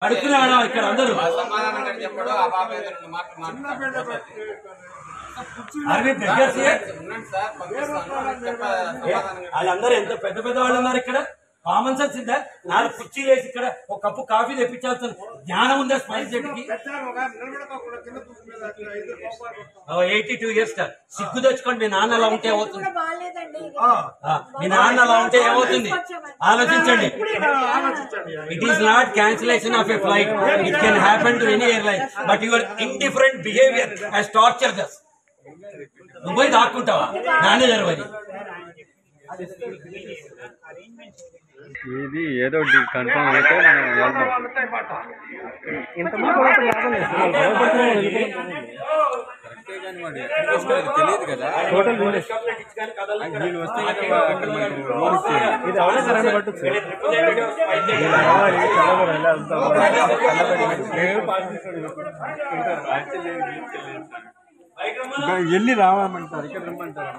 అడుక్కునే వాళ్ళం ఇక్కడ అందరూ. వాళ్ళందరూ ఎంత పెద్ద పెద్ద వాళ్ళు ఉన్నారు ఇక్కడ. కామన్ సెన్స్ ఉందా? 4 కుర్చీలు వేసి ఇక్కడ ఒక కప్పు కాఫీ తెప్పించాల్సిన జ్ఞానం ఉందా స్పైస్ జెట్కి? 82 years సిగ్గు తెచ్చుకోండి. మీ నాన్న అలా ఉంటే ఏమవుతుంది? మీ నాన్న అలా ఉంటే ఏమవుతుంది ఆలోచించండి. It is not cancellation of a flight. It can happen to any airline. But your indifferent behaviour has tortured us. నువ్వు పోయి దాక్కుంటావా నాన్నే జరగని? ఇది ఏదో కన్ఫర్మ్ అయితే మనం వెళ్దాం. తెలియదు కదా వీళ్ళు వస్తే వెళ్ళి రావాలంటారు, ఇక్కడ రమ్మంటారు.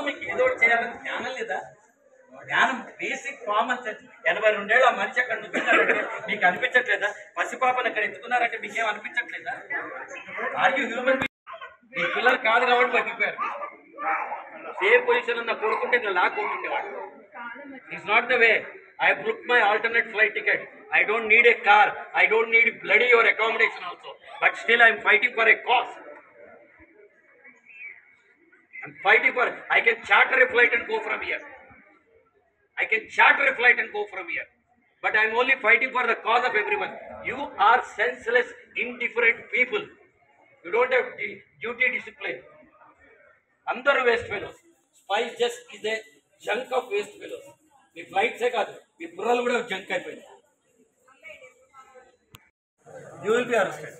మీకు ఏదో చేయాలని జ్ఞానం లేదా? జ్ఞానం బేసిక్ కామన్ సెన్స్. 82 ఏళ్ళ మనిషి అక్కడ నుంచున్నారంటే మీకు అనిపించట్లేదా? పసిపాపను అక్కడ ఎత్తుకున్నారంటే మీకేం అనిపించట్లేదా? Are you human being? మీ పిల్లలు కాదు కాబట్టి బతికిపోయారు. సేమ్ పొజిషన్ ఉన్న కోరుకుంటే నేను లాక్కుంటుండేవాడు. It's not the way. I booked my alternate flight ticket. I don't need a car. I don't need bloody or accommodation also. But still I am fighting for a cause. I'm fighting for, I can charter a flight and go from here. I can charter a flight and go from here. But I'm only fighting for the cause of everyone. You are senseless, indifferent people. You don't have duty discipline. Andaru waste fellows. Spice just is a junk of waste fellows. మీ ఫ్లైట్సే కాదు, మీ బుర్రలు కూడా junk అయిపోయింది. You will be arrested.